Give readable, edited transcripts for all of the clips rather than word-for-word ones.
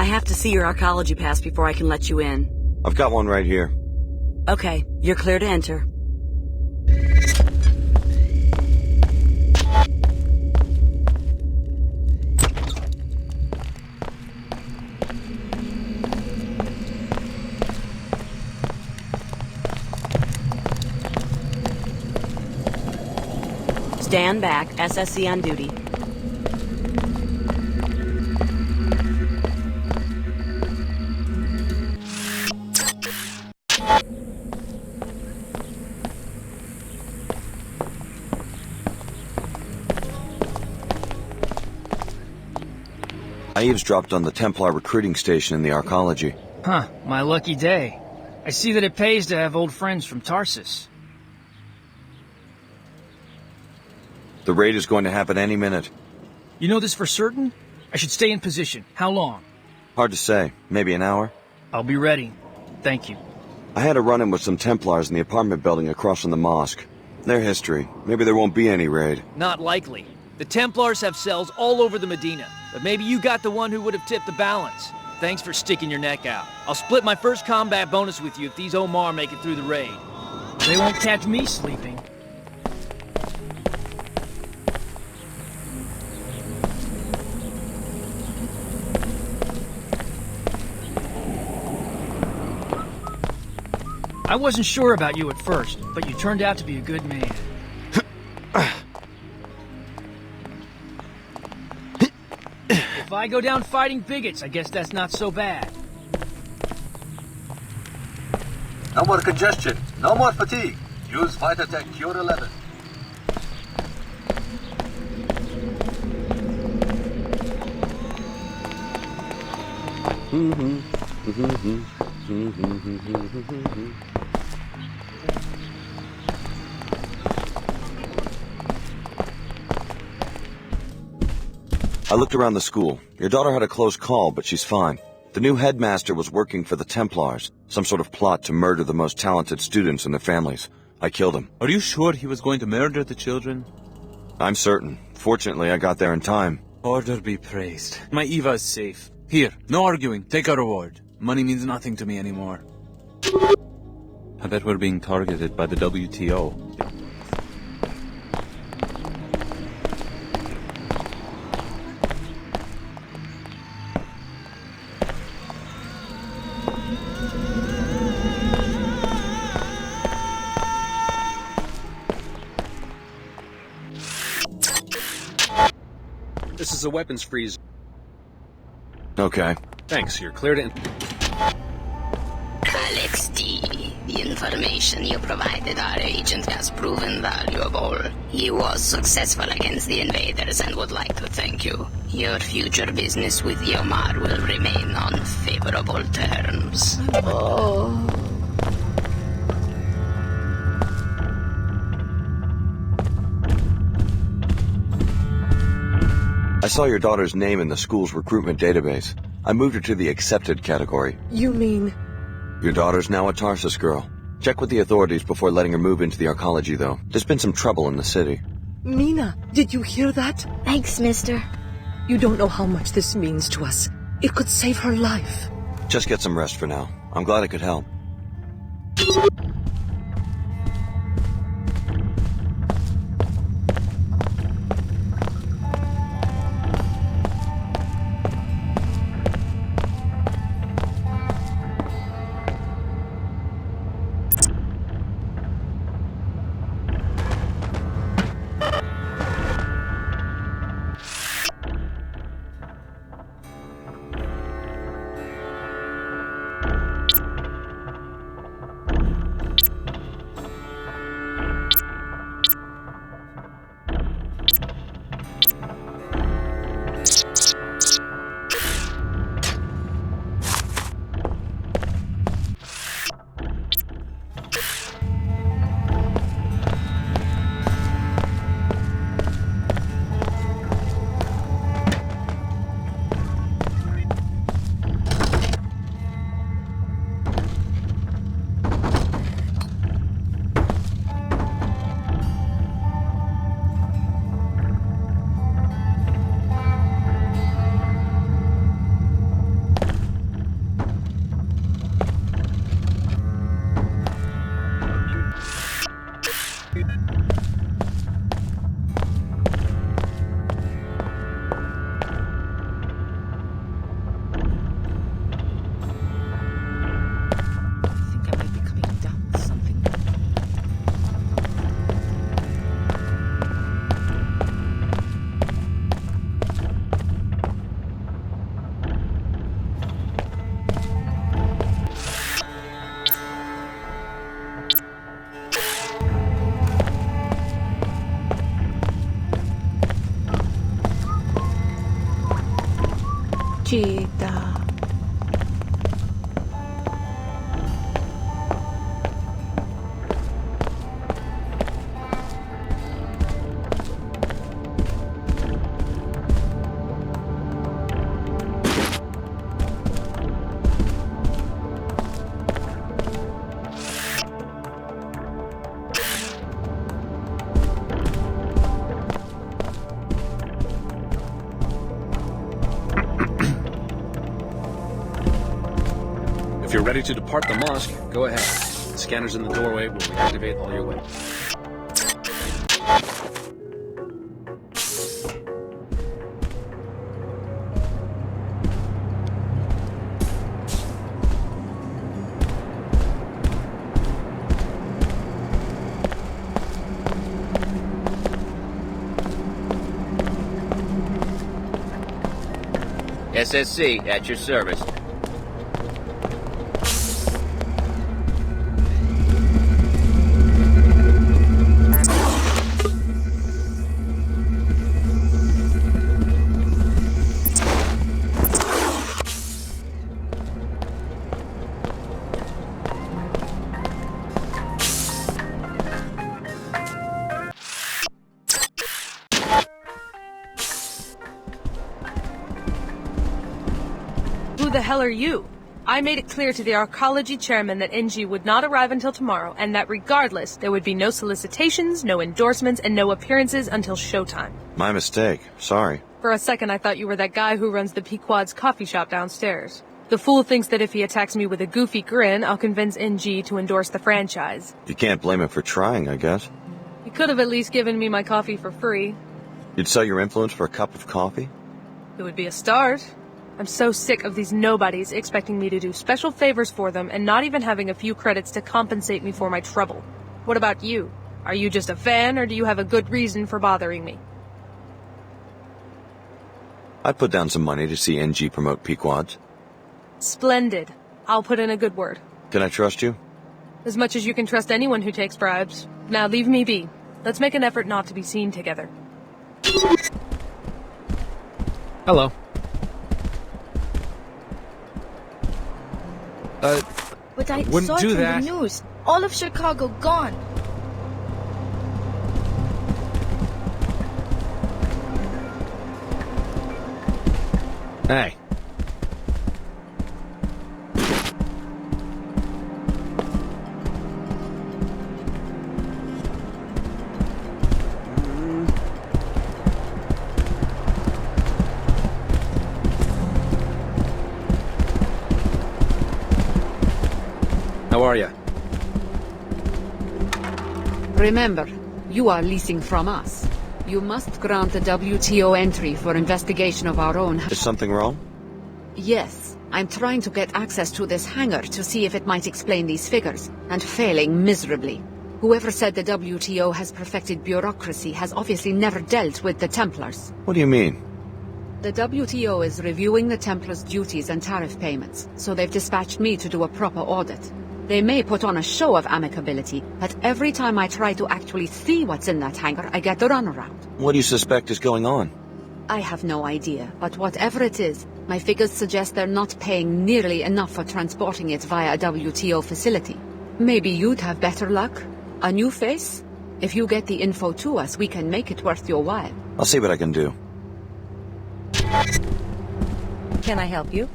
I have to see your arcology pass before I can let you in. I've got one right here. Okay, you're clear to enter. Stand back, SSC on duty. I eavesdropped on the Templar recruiting station in the arcology. Huh, my lucky day. I see that it pays to have old friends from Tarsus. The raid is going to happen any minute. You know this for certain? I should stay in position. How long? Hard to say. Maybe an hour? I'll be ready. Thank you. I had a run-in with some Templars in the apartment building across from the mosque. Their history. Maybe there won't be any raid. Not likely. The Templars have cells all over the Medina, but maybe you got the one who would have tipped the balance. Thanks for sticking your neck out. I'll split my first combat bonus with you if these Omar make it through the raid. They won't catch me sleeping. I wasn't sure about you at first, but you turned out to be a good man. If I go down fighting bigots, I guess that's not so bad. No more congestion, no more fatigue. Use Vitatech Cure 11. I looked around the school. Your daughter had a close call, but she's fine. The new headmaster was working for the Templars, some sort of plot to murder the most talented students and their families. I killed him. Are you sure he was going to murder the children? I'm certain. Fortunately, I got there in time. Order be praised. My Eva is safe. Here, no arguing. Take a reward. Money means nothing to me anymore. I bet we're being targeted by the WTO. This is a weapons freeze. Okay. Thanks, you're clear to... Alex D. The information you provided our agent has proven valuable. He was successful against the invaders and would like to thank you. Your future business with Yomar will remain on favorable terms. Oh. I saw your daughter's name in the school's recruitment database. I moved her to the accepted category. You mean... Your daughter's now a Tarsus girl. Check with the authorities before letting her move into the arcology, though. There's been some trouble in the city. Mina, did you hear that? Thanks, mister. You don't know how much this means to us. It could save her life. Just get some rest for now. I'm glad I could help. Cheetah. If you're ready to depart the mosque, go ahead. The scanners in the doorway will reactivate all your weapons. SSC, at your service. Who the hell are you? I made it clear to the arcology chairman that NG would not arrive until tomorrow, and that regardless, there would be no solicitations, no endorsements, and no appearances until showtime. My mistake. Sorry. For a second, I thought you were that guy who runs the Pequod's coffee shop downstairs. The fool thinks that if he attacks me with a goofy grin, I'll convince NG to endorse the franchise. You can't blame him for trying, I guess. He could have at least given me my coffee for free. You'd sell your influence for a cup of coffee? It would be a start. I'm so sick of these nobodies expecting me to do special favors for them and not even having a few credits to compensate me for my trouble. What about you? Are you just a fan, or do you have a good reason for bothering me? I'd put down some money to see NG promote Pequods. Splendid. I'll put in a good word. Can I trust you? As much as you can trust anyone who takes bribes. Now leave me be. Let's make an effort not to be seen together. Hello. But I wouldn't saw it do on that. the news. All of Chicago gone. Hey. How are you? Remember, you are leasing from us. You must grant a WTO entry for investigation of our own. Is something wrong? Yes, I'm trying to get access to this hangar to see if it might explain these figures, and failing miserably. Whoever said the WTO has perfected bureaucracy has obviously never dealt with the Templars. What do you mean? The WTO is reviewing the Templars' duties and tariff payments, so they've dispatched me to do a proper audit. They may put on a show of amicability, but every time I try to actually see what's in that hangar, I get the runaround. What do you suspect is going on? I have no idea, but whatever it is, my figures suggest they're not paying nearly enough for transporting it via a WTO facility. Maybe you'd have better luck? A new face? If you get the info to us, we can make it worth your while. I'll see what I can do. Can I help you?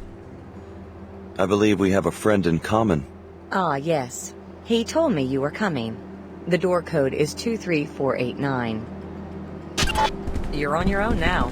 I believe we have a friend in common. Ah, yes. He told me you were coming. The door code is 23489. You're on your own now.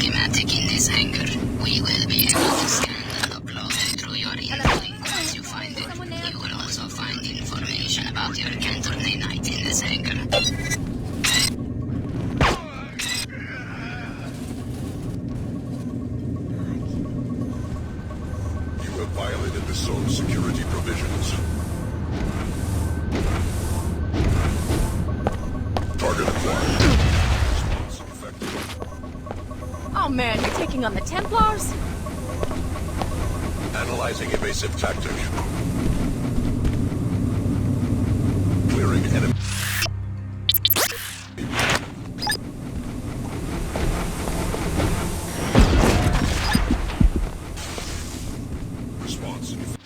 schematic in this hangar. We will be able to scan and upload it through your e-link once you find it. You will also find information about your Cantor night in this hangar. You have violated the zone's security provisions. Target acquired. Response effective. Oh man, you're taking on the Templars? Analyzing evasive tactic. Clearing enemy. Response effective.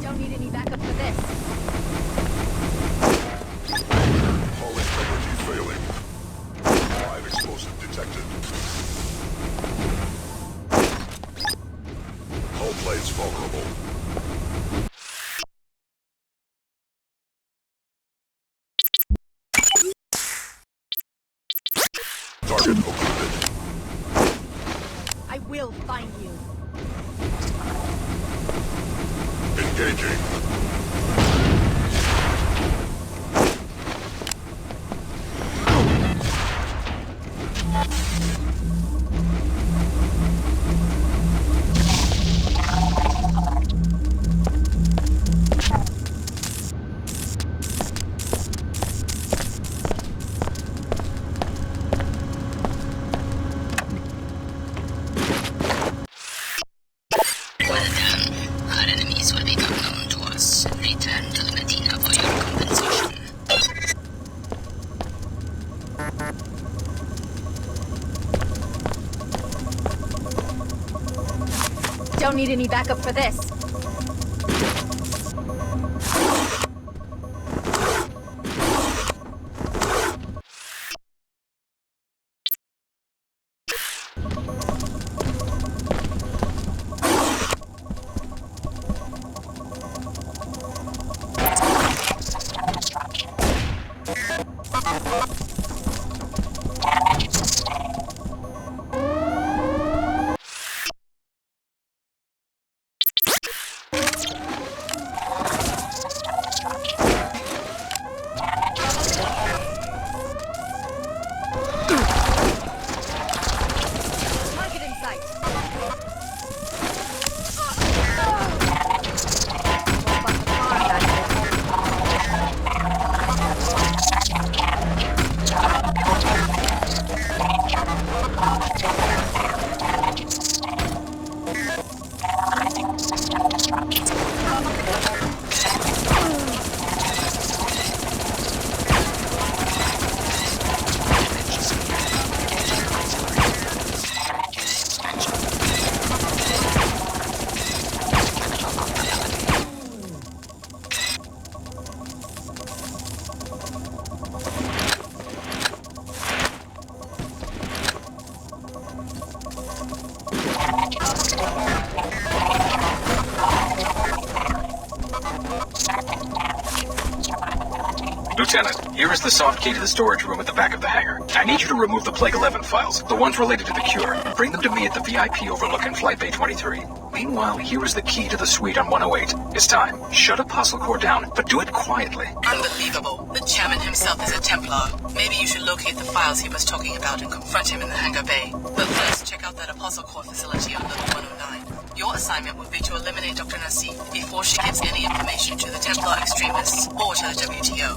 Don't need any backup for this. Hull integrity failing. Live explosive detected. Hull plates vulnerable. Target occluded. I will find you. Engaging. Well done. Our enemies will become known to us. Return to the Medina for your compensation. Don't need any backup for this. Lieutenant, here is the soft key to the storage room at the back of the hangar. I need you to remove the Plague 11 files, the ones related to the cure. Bring them to me at the VIP overlooking Flight Bay 23. Meanwhile, here is the key to the suite on 108. It's time. Shut Apostle Core down, but do it quietly. Unbelievable. The chairman himself is a Templar. Maybe you should locate the files he was talking about and confront him in the hangar bay. But first, check out that Apostle Core facility on level 109. Your assignment would be to eliminate Dr. Nassim before she gives any information to the Templar extremists or to the WTO.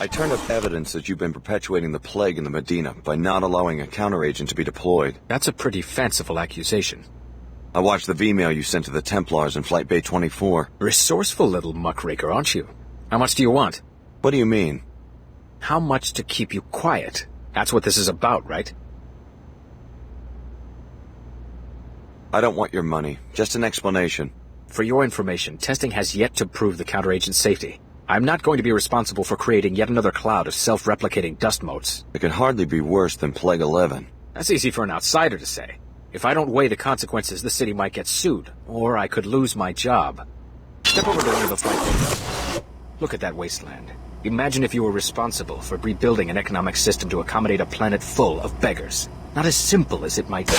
I turned up evidence that you've been perpetuating the plague in the Medina by not allowing a counteragent to be deployed. That's a pretty fanciful accusation. I watched the V-mail you sent to the Templars in Flight Bay 24. Resourceful little muckraker, aren't you? How much do you want? What do you mean? How much to keep you quiet? That's what this is about, right? I don't want your money, just an explanation. For your information, testing has yet to prove the counteragent's safety. I'm not going to be responsible for creating yet another cloud of self-replicating dust motes. It could hardly be worse than Plague 11. That's easy for an outsider to say. If I don't weigh the consequences, the city might get sued, or I could lose my job. Step over to one of the flight windows. Look at that wasteland. Imagine if you were responsible for rebuilding an economic system to accommodate a planet full of beggars. Not as simple as it might be.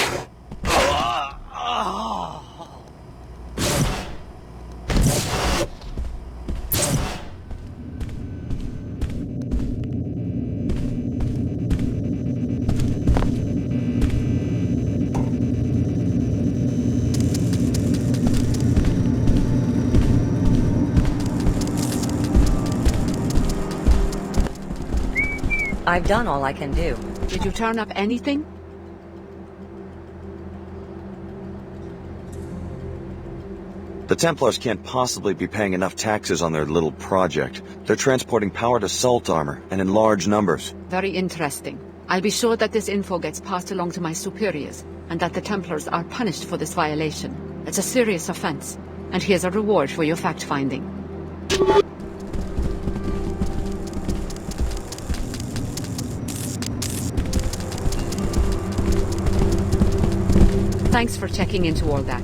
I've done all I can do. Did you turn up anything? The Templars can't possibly be paying enough taxes on their little project. They're transporting powered assault armor, and in large numbers. Very interesting. I'll be sure that this info gets passed along to my superiors, and that the Templars are punished for this violation. It's a serious offense, and here's a reward for your fact-finding. Thanks for checking into all that.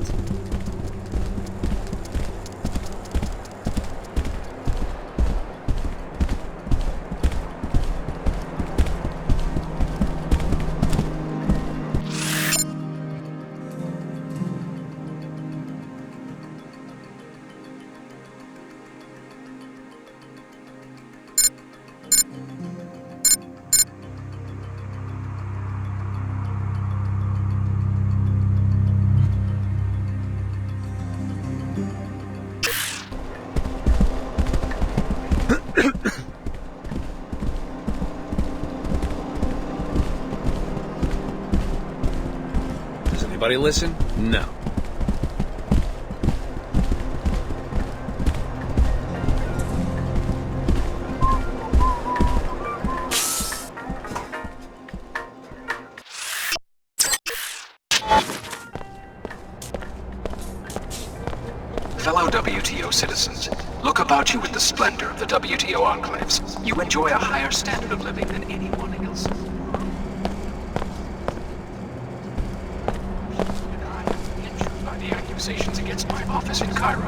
Anybody listen? No. Fellow WTO citizens, look about you with the splendor of the WTO enclaves. You enjoy a higher standard of living than anyone else. Accusations against my office in Cairo.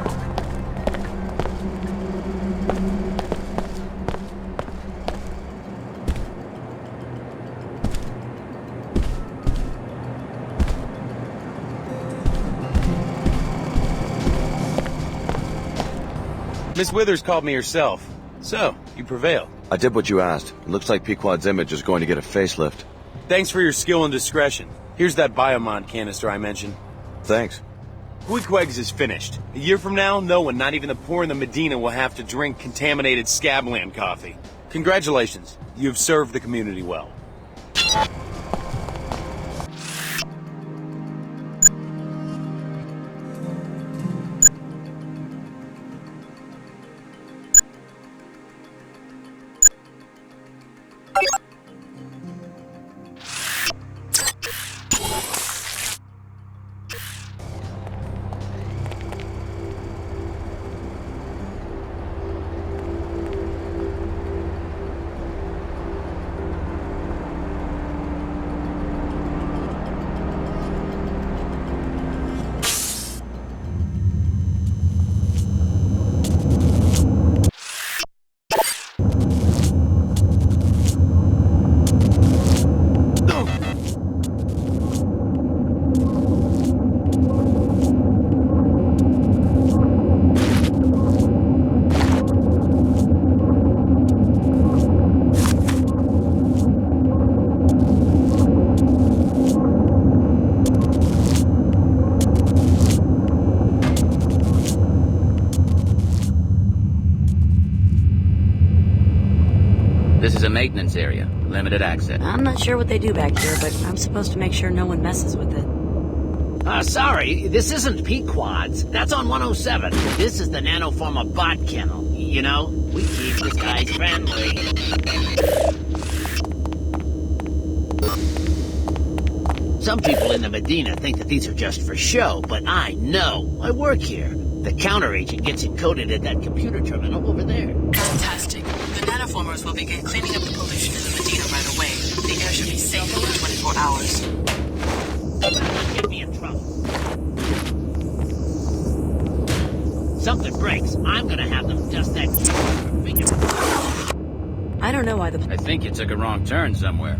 Miss Withers called me herself. So, you prevailed. I did what you asked. It looks like Pequod's image is going to get a facelift. Thanks for your skill and discretion. Here's that Biomon canister I mentioned. Thanks. Queequegs is finished. A year from now, no one, not even the poor in the Medina, will have to drink contaminated Scabland coffee. Congratulations. You've served the community well. This is a maintenance area. Limited access. I'm not sure what they do back here, but I'm supposed to make sure no one messes with it. Sorry, this isn't Pequod's. That's on 107. This is the nanoformer bot kennel. You know, we keep this guys friendly. Some people in the Medina think that these are just for show, but I know. I work here. The counter agent gets encoded at that computer terminal over there. Fantastic. The nanoformers will begin cleaning up the pollution in the Medina right away. The air should be safe within 24 hours. Get me in trouble. Something breaks. I'm gonna have them dust that finger. I don't know why the... I think you took a wrong turn somewhere.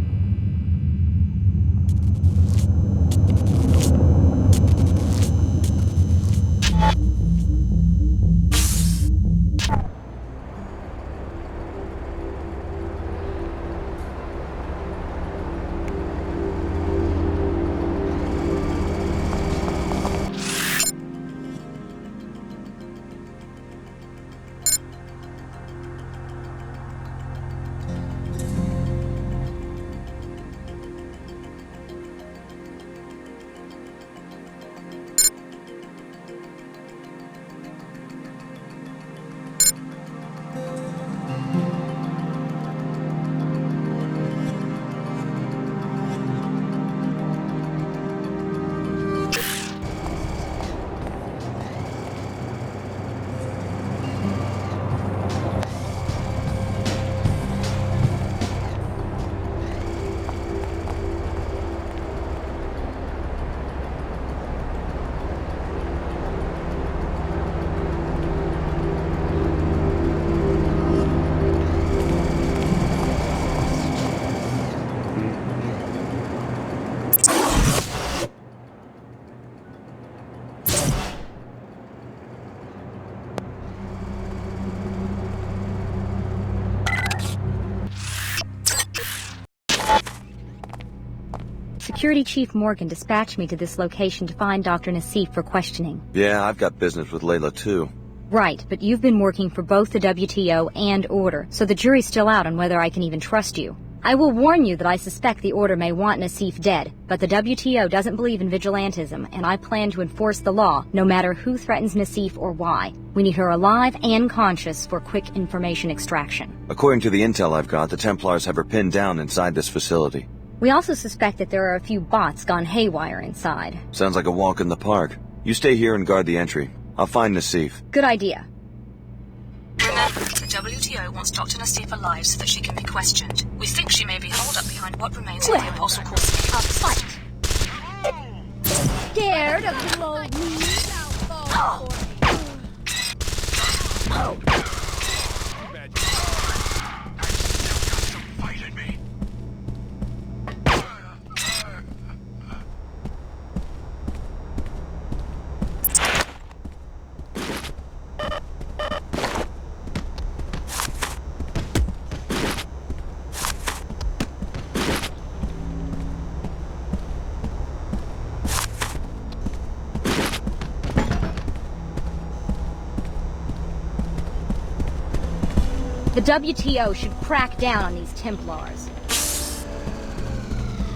Security Chief Morgan dispatched me to this location to find Dr. Nassif for questioning. Yeah, I've got business with Layla too. Right, but you've been working for both the WTO and Order, so the jury's still out on whether I can even trust you. I will warn you that I suspect the Order may want Nassif dead, but the WTO doesn't believe in vigilantism, and I plan to enforce the law, no matter who threatens Nassif or why. We need her alive and conscious for quick information extraction. According to the intel I've got, the Templars have her pinned down inside this facility. We also suspect that there are a few bots gone haywire inside. Sounds like a walk in the park. You stay here and guard the entry. I'll find Nassif. Good idea. Remember, the WTO wants Dr. Nassif alive so that she can be questioned. We think she may be holed up behind what remains of the Apostle Course outside. Scared of the low The WTO should crack down on these Templars.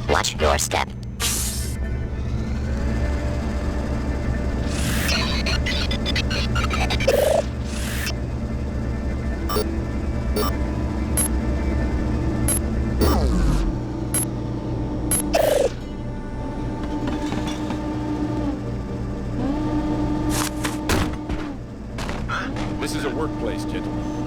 Watch your step. This is a workplace, gentlemen.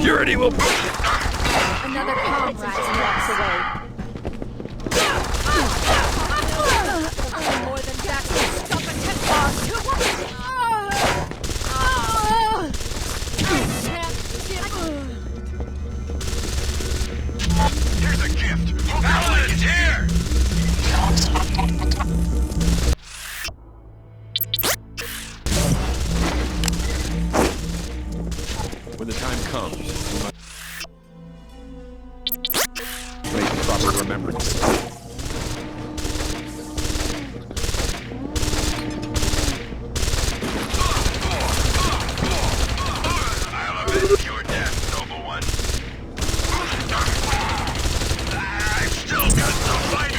Purity will... Another comrade walks away. More than Jack can stop a Templar. Here's a gift. Volunteer! the time comes, we must make proper remembrance. I'll avenge your death, noble one. I've still got the fight.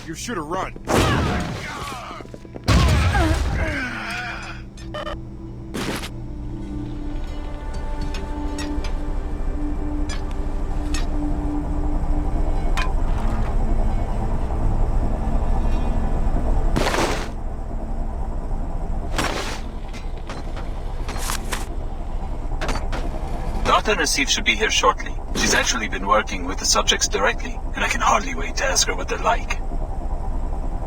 You should have run. Dr. Nassif should be here shortly. She's actually been working with the subjects directly, and I can hardly wait to ask her what they're like.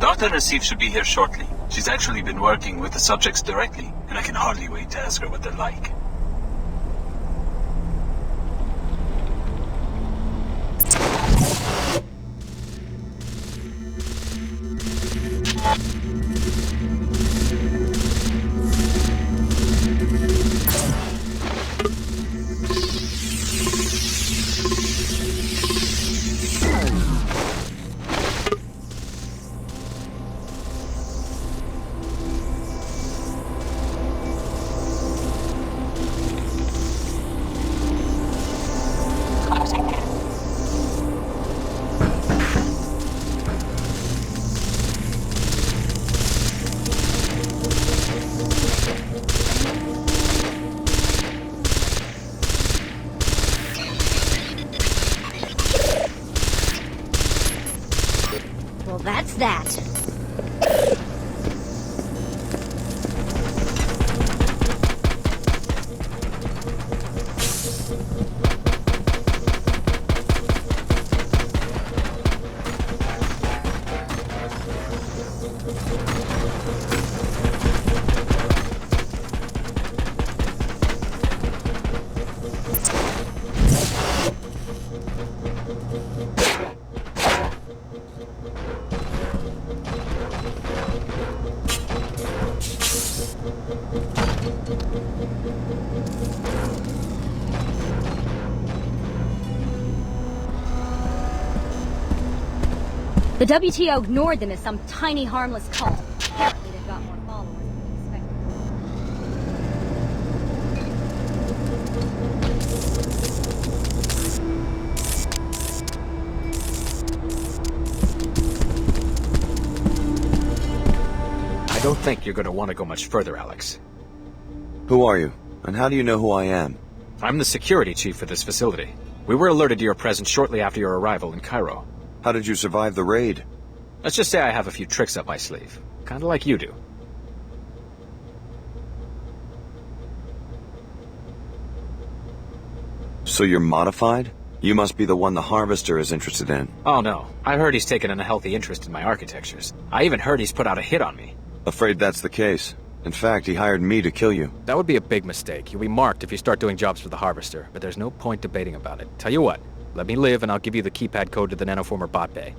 Dr. Nassif should be here shortly. She's actually been working with the subjects directly, and I can hardly wait to ask her what they're like. Well, that's that. The WTO ignored them as some tiny, harmless cult. Apparently they've got more followers than we expected. I don't think you're going to want to go much further, Alex. Who are you? And how do you know who I am? I'm the security chief for this facility. We were alerted to your presence shortly after your arrival in Cairo. How did you survive the raid? Let's just say I have a few tricks up my sleeve. Kinda like you do. So you're modified? You must be the one the Harvester is interested in. Oh no, I heard he's taken an unhealthy interest in my architectures. I even heard he's put out a hit on me. Afraid that's the case. In fact, he hired me to kill you. That would be a big mistake. You'll be marked if you start doing jobs for the Harvester, but there's no point debating about it. Tell you what, let me live and I'll give you the keypad code to the nanoformer bot bay.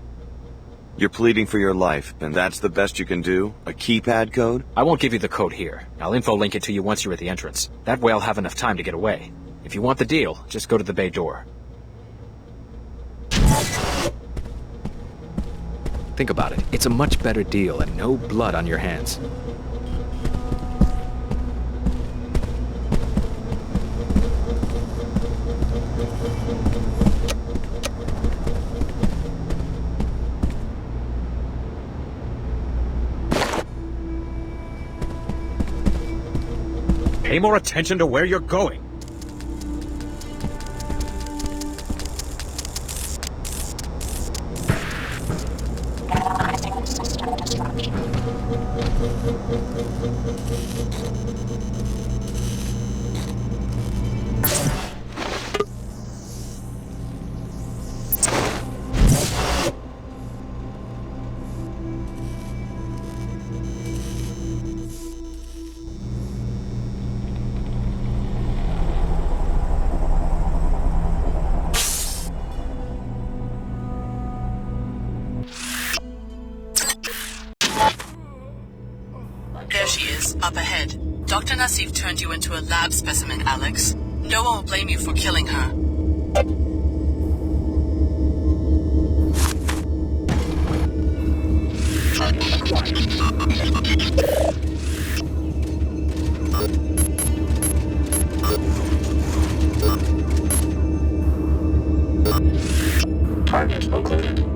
You're pleading for your life, and that's the best you can do? A keypad code? I won't give you the code here. I'll info link it to you once you're at the entrance. That way I'll have enough time to get away. If you want the deal, just go to the bay door. Think about it. It's a much better deal and no blood on your hands. Pay more attention to where you're going. There she is, up ahead. Dr. Nassif turned you into a lab specimen, Alex. No one will blame you for killing her. Target located.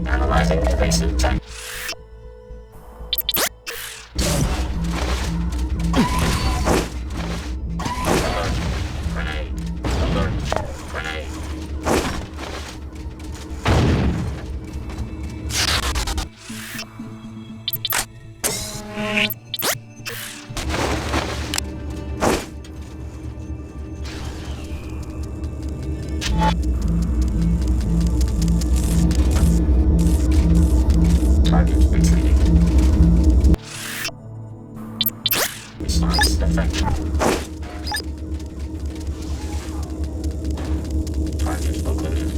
Analyzing evasive tech. Alert. Grenade. Alert. Grenade. Target retreating. Response effective. Target located.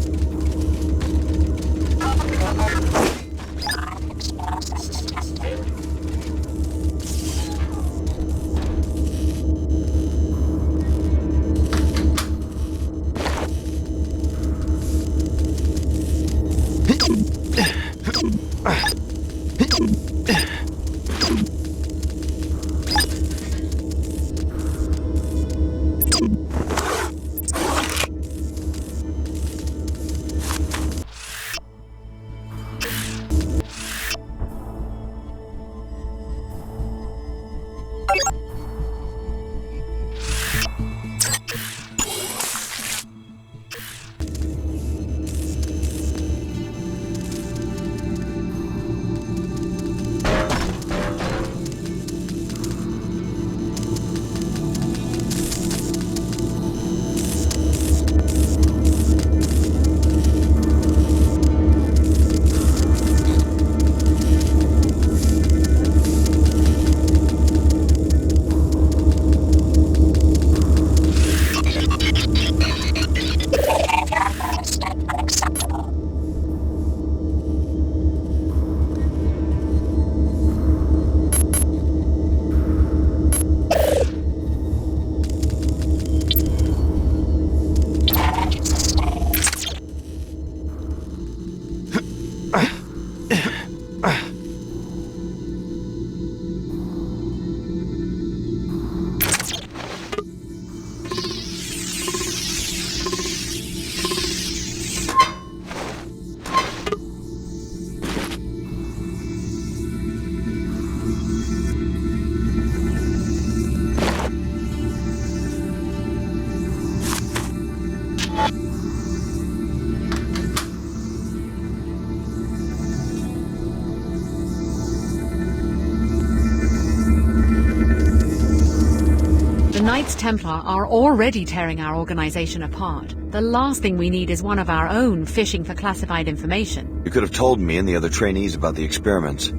The Knights Templar are already tearing our organization apart. The last thing we need is one of our own fishing for classified information. You could have told me and the other trainees about the experiments.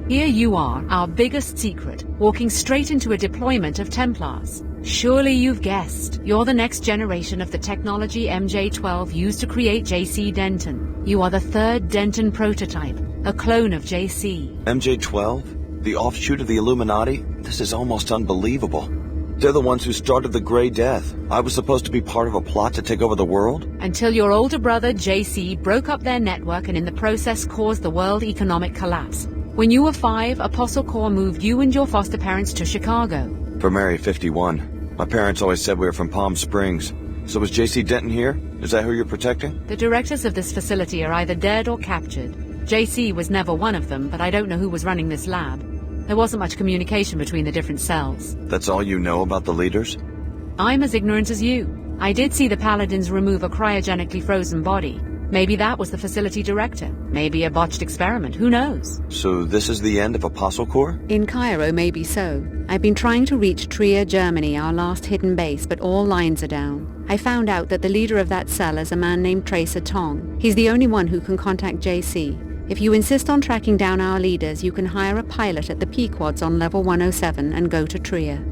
Here you are, our biggest secret, walking straight into a deployment of Templars. Surely you've guessed. You're the next generation of the technology MJ-12 used to create JC Denton. You are the third Denton prototype, a clone of JC. MJ-12? The offshoot of the Illuminati? This is almost unbelievable. They're the ones who started the Grey Death. I was supposed to be part of a plot to take over the world? Until your older brother, JC, broke up their network and in the process caused the world economic collapse. When you were 5, Apostle Corps moved you and your foster parents to Chicago. From Area 51. My parents always said we were from Palm Springs. So was JC Denton here? Is that who you're protecting? The directors of this facility are either dead or captured. JC was never one of them, but I don't know who was running this lab. There wasn't much communication between the different cells. That's all you know about the leaders? I'm as ignorant as you. I did see the Paladins remove a cryogenically frozen body. Maybe that was the facility director. Maybe a botched experiment. Who knows? So this is the end of Apostle Corps? In Cairo, maybe so. I've been trying to reach Trier, Germany, our last hidden base, but all lines are down. I found out that the leader of that cell is a man named Tracer Tong. He's the only one who can contact JC. If you insist on tracking down our leaders, you can hire a pilot at the Pequods on level 107 and go to Trier.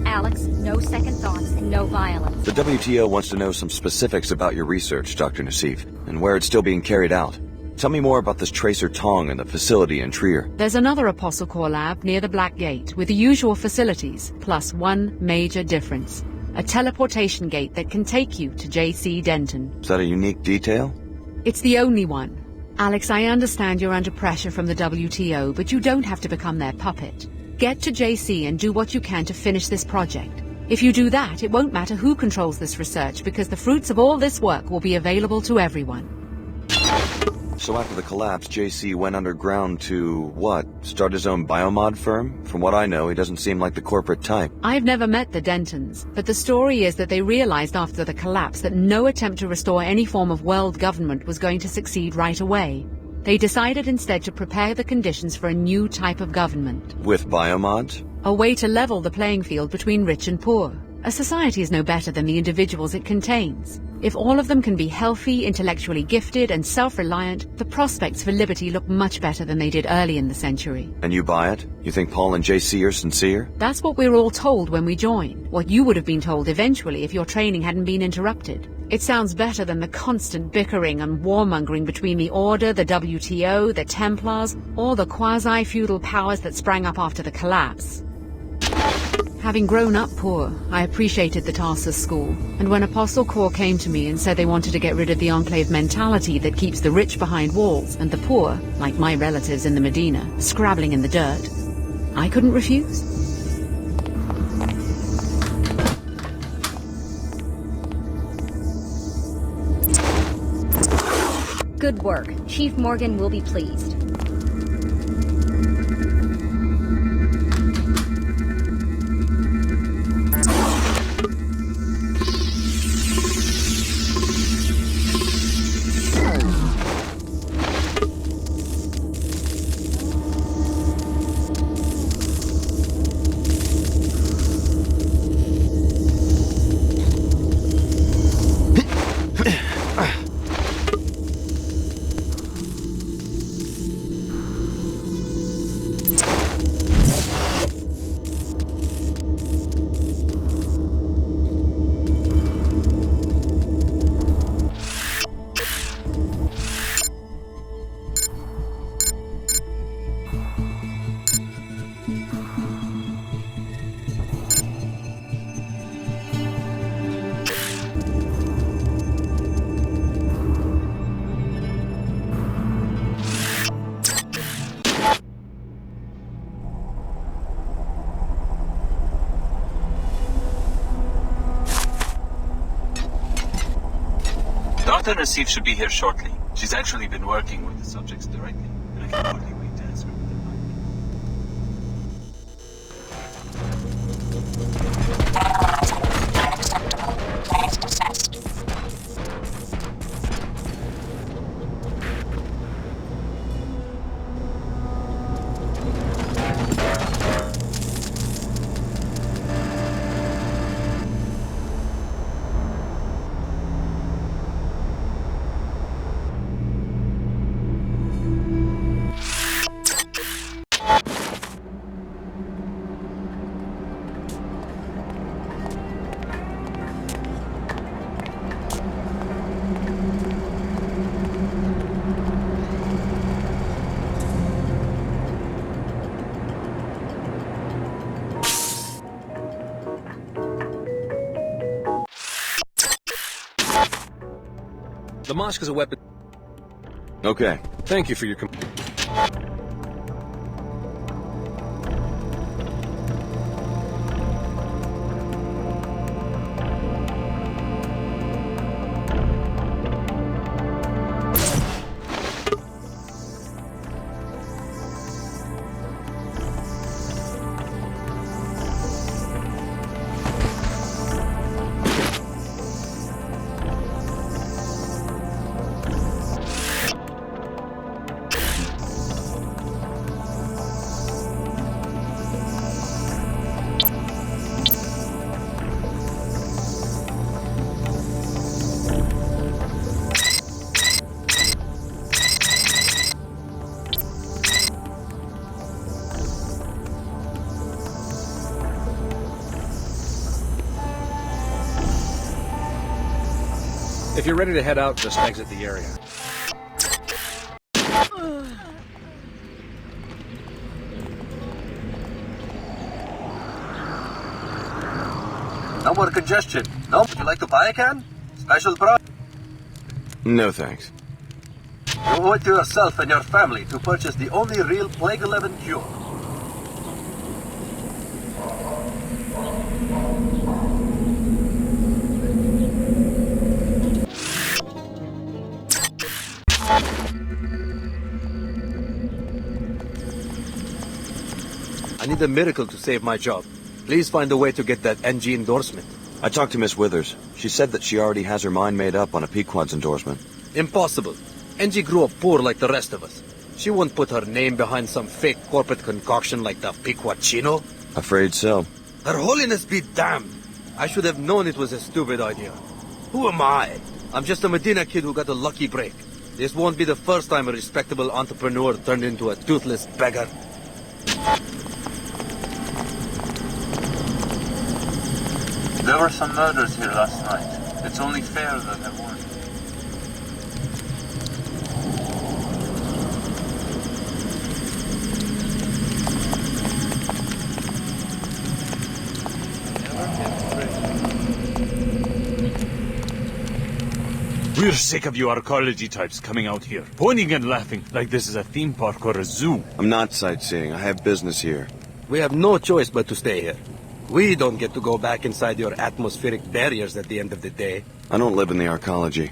Alex, no second thoughts and no violence. The WTO wants to know some specifics about your research, Dr. Nassif, and where it's still being carried out. Tell me more about this Tracer Tong and the facility in Trier. There's another Apostle Corps lab near the Black Gate with the usual facilities, plus one major difference. A teleportation gate that can take you to JC Denton. Is that a unique detail? It's the only one. Alex, I understand you're under pressure from the WTO, but you don't have to become their puppet. Get to JC and do what you can to finish this project. If you do that, it won't matter who controls this research, because the fruits of all this work will be available to everyone. So after the collapse, JC went underground to, what, start his own biomod firm? From what I know, he doesn't seem like the corporate type. I've never met the Dentons, but the story is that they realized after the collapse that no attempt to restore any form of world government was going to succeed right away. They decided instead to prepare the conditions for a new type of government. With biomods? A way to level the playing field between rich and poor. A society is no better than the individuals it contains. If all of them can be healthy, intellectually gifted, and self-reliant, the prospects for liberty look much better than they did early in the century. And you buy it? You think Paul and JC are sincere? That's what we're all told when we join. What you would have been told eventually if your training hadn't been interrupted. It sounds better than the constant bickering and warmongering between the Order, the WTO, the Templars, or the quasi-feudal powers that sprang up after the collapse. Having grown up poor, I appreciated the Tarsus school, and when Apostle Corps came to me and said they wanted to get rid of the Enclave mentality that keeps the rich behind walls and the poor, like my relatives in the Medina, scrabbling in the dirt, I couldn't refuse. Good work. Chief Morgan will be pleased. Dr. Nassif should be here shortly. She's actually been working with the subjects directly, and I can hardly wait to ask her what they're The mosque is a weapon. Okay. Thank you for your... If you're ready to head out, just exit the area. No more congestion. No? Would you like to buy a can? Special price. No thanks. You owe it to yourself and your family to purchase the only real Plague 11 cure. I need a miracle to save my job. Please find a way to get that NG endorsement. I talked to Miss Withers. She said that she already has her mind made up on a Pequod's endorsement. Impossible. NG grew up poor like the rest of us. She won't put her name behind some fake corporate concoction like the Pequodchino. Afraid so. Her holiness be damned. I should have known it was a stupid idea. Who am I? I'm just a Medina kid who got a lucky break. This won't be the first time a respectable entrepreneur turned into a toothless beggar. There were some murders here last night. It's only fair that I warn you. We're sick of you archaeology types coming out here, pointing and laughing like this is a theme park or a zoo. I'm not sightseeing. I have business here. We have no choice but to stay here. We don't get to go back inside your atmospheric barriers at the end of the day. I don't live in the archaeology.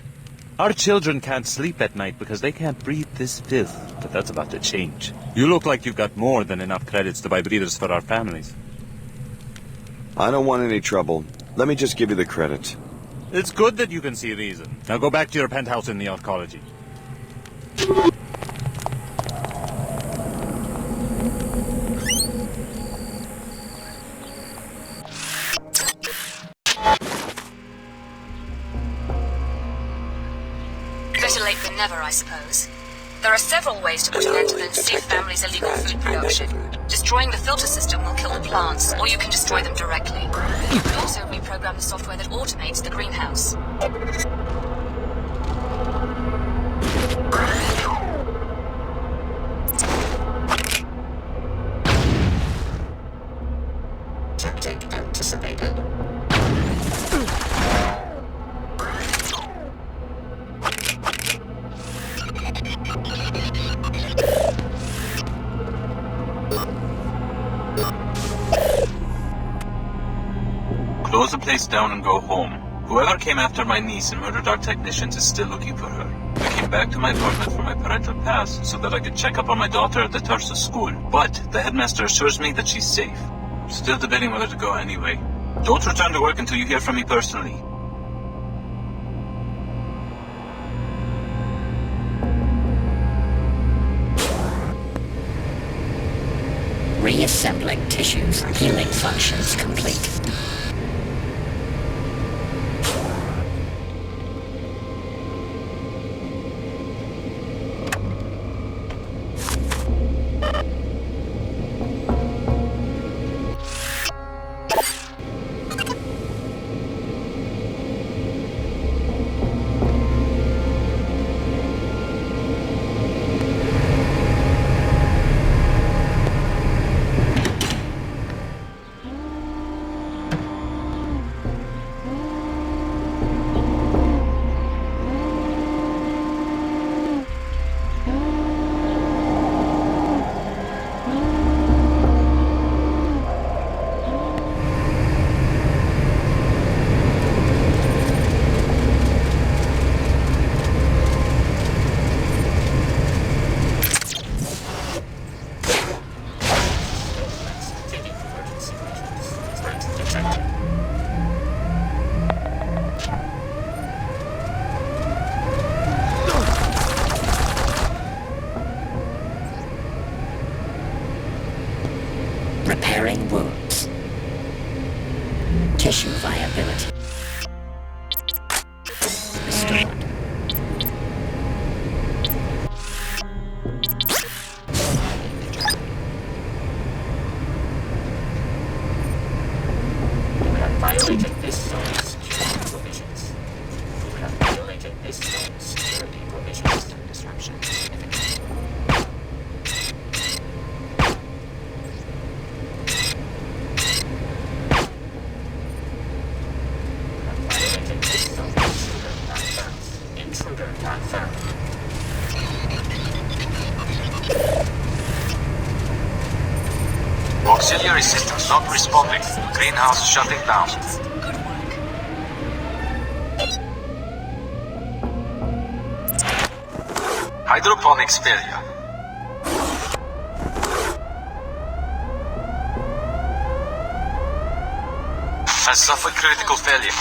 Our children can't sleep at night because they can't breathe this filth, but that's about to change. You look like you've got more than enough credits to buy breathers for our families. I don't want any trouble. Let me just give you the credits. It's good that you can see reason. Now go back to your penthouse in the archaeology. Better late than never, I suppose. There are several ways to put an end to the Nasif family's illegal food production. Destroying the filter system will kill the plants, or you can destroy them directly. You could also reprogram the software that automates the greenhouse. Tactic anticipated. Close the place down and go home. Whoever came after my niece and murdered our technicians is still looking for her. I came back to my apartment for my parental pass so that I could check up on my daughter at the Tarsus school, but the headmaster assures me that she's safe. Still debating whether to go anyway. Don't return to work until you hear from me personally. Reassembling tissues. Healing functions complete. Auxiliary systems not responding. Greenhouse shutting down. Hydroponics failure. Has suffered critical failure.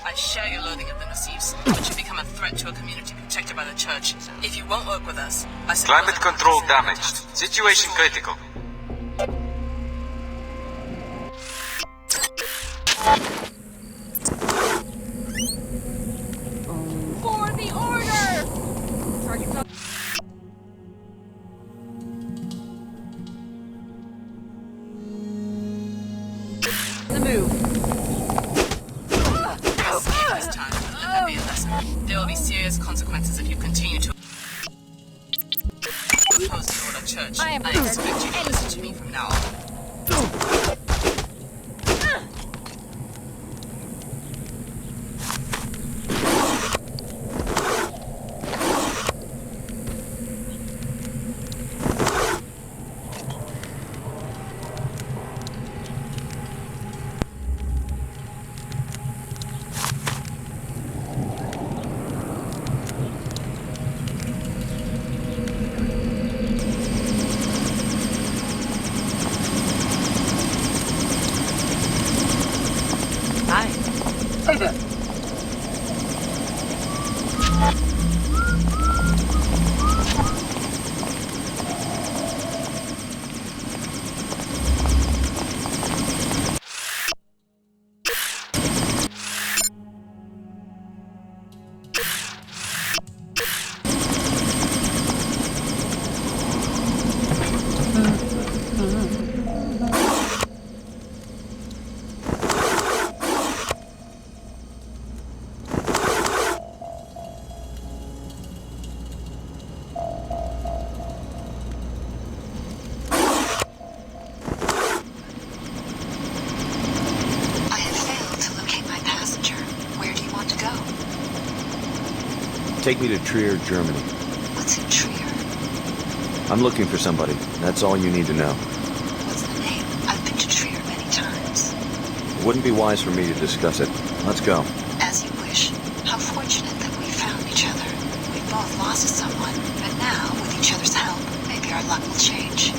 I share your loathing of the Nasifs, which have become a threat to a community protected by the church. If you won't work with us, I suppose Climate control damaged. Situation critical. For the order! Target's up. The move. This time, let there be a lesson. There will be serious consequences if you continue to oppose the order church. I expect you to listen to me from now on. Hey there. Take me to Trier, Germany. What's in Trier? I'm looking for somebody. That's all you need to know. What's the name? I've been to Trier many times. It wouldn't be wise for me to discuss it. Let's go. As you wish. How fortunate that we found each other. We both lost someone, but now, with each other's help, maybe our luck will change.